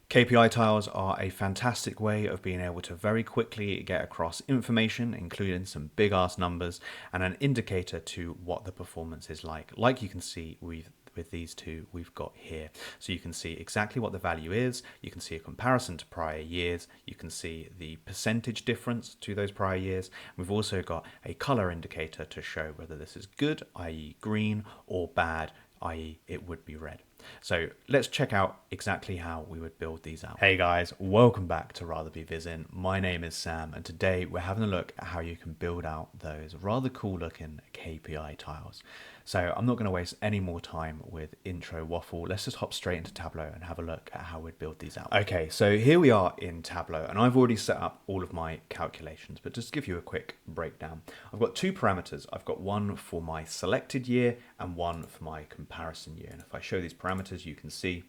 KPI tiles are a fantastic way of being able to very quickly get across information, including some big ass numbers and an indicator to what the performance is like. Like you can see with these two we've got here. So you can see exactly what the value is, you can see a comparison to prior years, you can see the percentage difference to those prior years. We've also got a color indicator to show whether this is good, i.e. green, or bad, i.e. it would be red. So let's check out exactly how we would build these out. Hey guys, welcome back to Rather Be Visin. My name is Sam, and today we're having a look at how you can build out those rather cool looking KPI tiles. So I'm not going to waste any more time with intro waffle. Let's just hop straight into Tableau and have a look at how we'd build these out. Okay, so here we are in Tableau, and I've already set up all of my calculations, but just to give you a quick breakdown. I've got two parameters. I've got one for my selected year and one for my comparison year. And if I show these parameters, you can see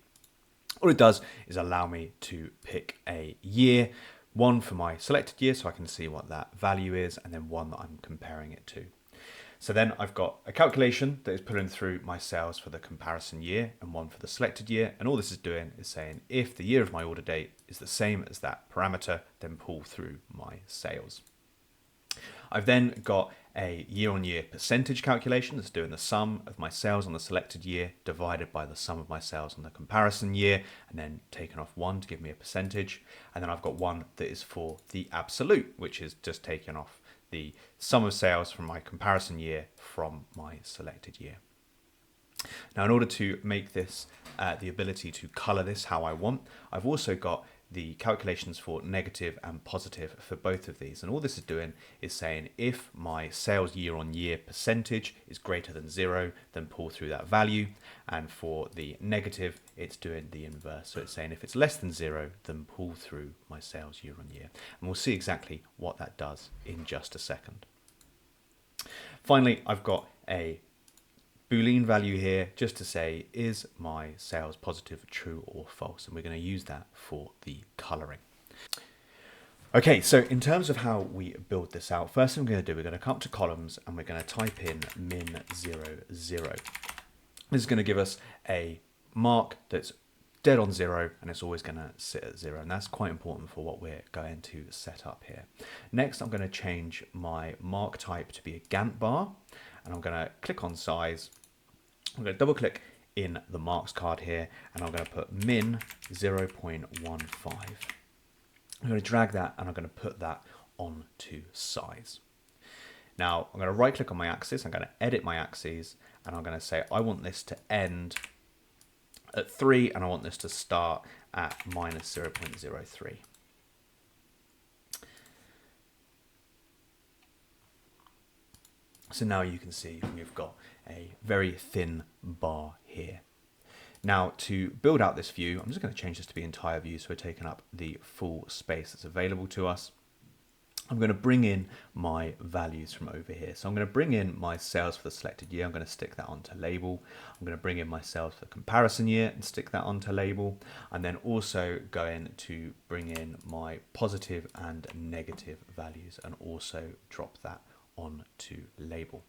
all it does is allow me to pick a year, one for my selected year so I can see what that value is, and then one that I'm comparing it to. So then I've got a calculation that is pulling through my sales for the comparison year and one for the selected year. And all this is doing is saying if the year of my order date is the same as that parameter, then pull through my sales. I've then got a year-on-year percentage calculation that's doing the sum of my sales on the selected year divided by the sum of my sales on the comparison year, and then taken off one to give me a percentage. And then I've got one that is for the absolute, which is just taking off the sum of sales from my comparison year from my selected year. Now, in order to make this the ability to color this how I want, I've also got the calculations for negative and positive for both of these. And all this is doing is saying if my sales year on year percentage is greater than 0, then pull through that value. And for the negative, it's doing the inverse. So it's saying if it's less than 0, then pull through my sales year on year. And we'll see exactly what that does in just a second. Finally, I've got a Boolean value here just to say, is my sales positive, true or false? And we're going to use that for the coloring. Okay, so in terms of how we build this out, first thing we're going to do, we're going to come up to columns and we're going to type in min 0, 0. This is going to give us a mark that's dead on 0 and it's always going to sit at 0. And that's quite important for what we're going to set up here. Next, I'm going to change my mark type to be a Gantt bar. And I'm going to click on size. I'm going to double click in the marks card here and I'm going to put min 0.15. I'm going to drag that and I'm going to put that onto size. Now I'm going to right click on my axis. I'm going to edit my axes and I'm going to say I want this to end at 3 and I want this to start at minus 0.03. So now you can see we've got a very thin bar here. Now to build out this view, I'm just going to change this to be entire view so we're taking up the full space that's available to us. I'm going to bring in my values from over here. So I'm going to bring in my sales for the selected year. I'm going to stick that onto label. I'm going to bring in my sales for the comparison year and stick that onto label. And then also going to bring in my positive and negative values and also drop that onto label.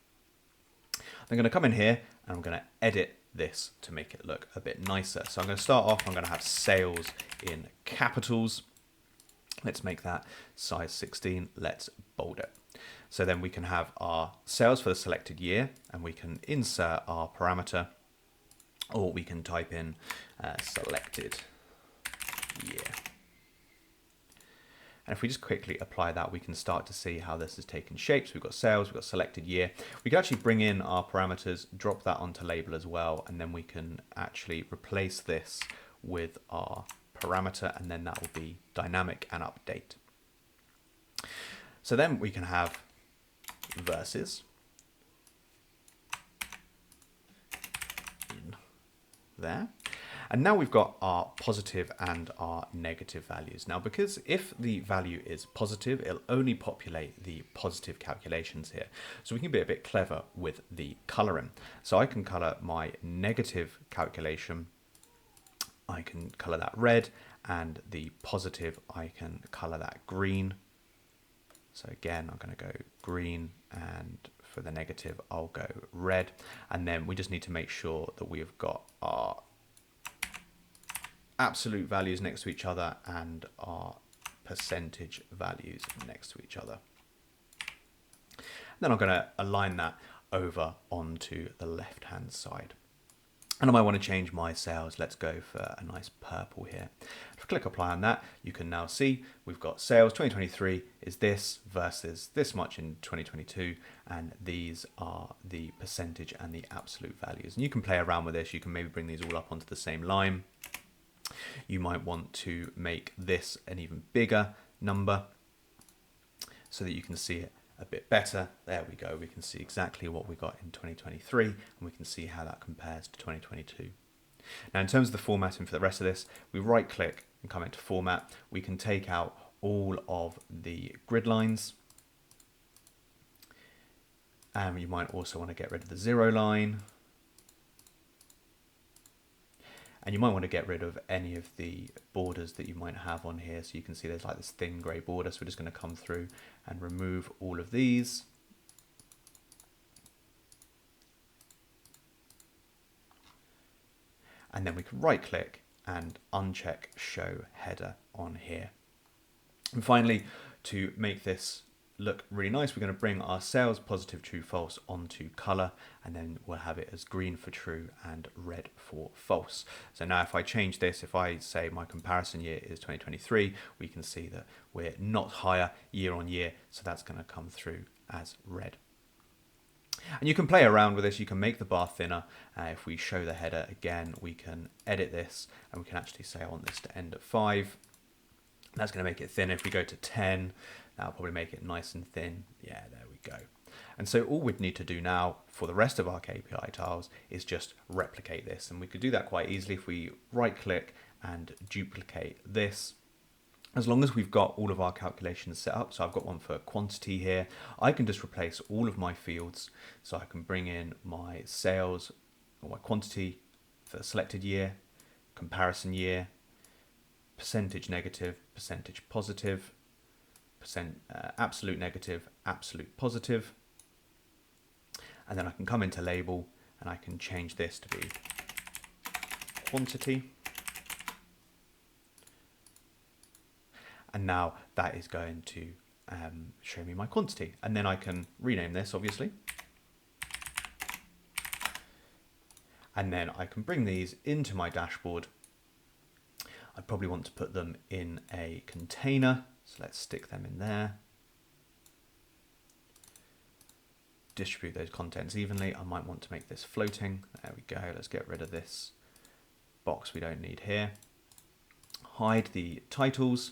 I'm going to come in here and I'm going to edit this to make it look a bit nicer. So I'm going to start off, I'm going to have sales in capitals. Let's make that size 16. Let's bold it. So then we can have our sales for the selected year and we can insert our parameter, or we can type in selected year. And if we just quickly apply that, we can start to see how this has taken shape. So we've got sales, we've got selected year. We can actually bring in our parameters, drop that onto label as well, and then we can actually replace this with our parameter, and then that will be dynamic and update. So then we can have versus in there. And now we've got our positive and our negative values. Now, because if the value is positive, it'll only populate the positive calculations here. So we can be a bit clever with the coloring. So I can color my negative calculation. I can color that red, and the positive, I can color that green. So again, I'm going to go green, and for the negative, I'll go red. And then we just need to make sure that we've got our absolute values next to each other and our percentage values next to each other. Then I'm going to align that over onto the left hand side. And I might want to change my sales. Let's go for a nice purple here. If I click apply on that, you can now see we've got sales 2023 is this versus this much in 2022. And these are the percentage and the absolute values. And you can play around with this. You can maybe bring these all up onto the same line. You might want to make this an even bigger number so that you can see it a bit better. There we go. We can see exactly what we got in 2023 and we can see how that compares to 2022. Now in terms of the formatting for the rest of this, we right click and come into format. We can take out all of the grid lines. And you might also want to get rid of the 0 line. And you might want to get rid of any of the borders that you might have on here. So you can see there's like this thin grey border. So we're just going to come through and remove all of these. And then we can right click and uncheck show header on here. And finally, to make this look really nice, we're going to bring our sales positive true false onto color, and then we'll have it as green for true and red for false. So now if I change this, if I say my comparison year is 2023, we can see that we're not higher year on year, so that's going to come through as red. And you can play around with this. You can make the bar thinner. If we show the header again, we can edit this and we can actually say I want this to end at 5. That's going to make it thin. If we go to 10, that'll probably make it nice and thin. Yeah, there we go. And so all we'd need to do now for the rest of our KPI tiles is just replicate this. And we could do that quite easily if we right click and duplicate this. As long as we've got all of our calculations set up, so I've got one for quantity here, I can just replace all of my fields. So I can bring in my sales or my quantity for the selected year, comparison year, percentage negative, percentage positive, absolute negative, absolute positive. And then I can come into label and I can change this to be quantity. And now that is going to show me my quantity. And then I can rename this, obviously. And then I can bring these into my dashboard. I probably want to put them in a container. So let's stick them in there. Distribute those contents evenly. I might want to make this floating. There we go. Let's get rid of this box we don't need here. Hide the titles.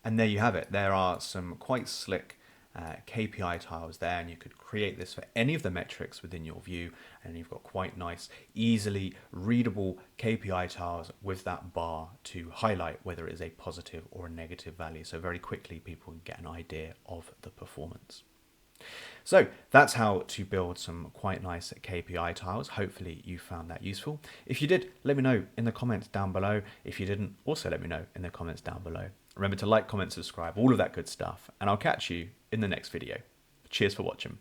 And there you have it. There are some quite slick KPI tiles there, and you could create this for any of the metrics within your view, and you've got quite nice, easily readable KPI tiles with that bar to highlight whether it is a positive or a negative value. So very quickly people can get an idea of the performance. So that's how to build some quite nice KPI tiles. Hopefully you found that useful. If you did, let me know in the comments down below. If you didn't, also let me know in the comments down below. Remember to like, comment, subscribe, all of that good stuff, and I'll catch you in the next video. Cheers for watching.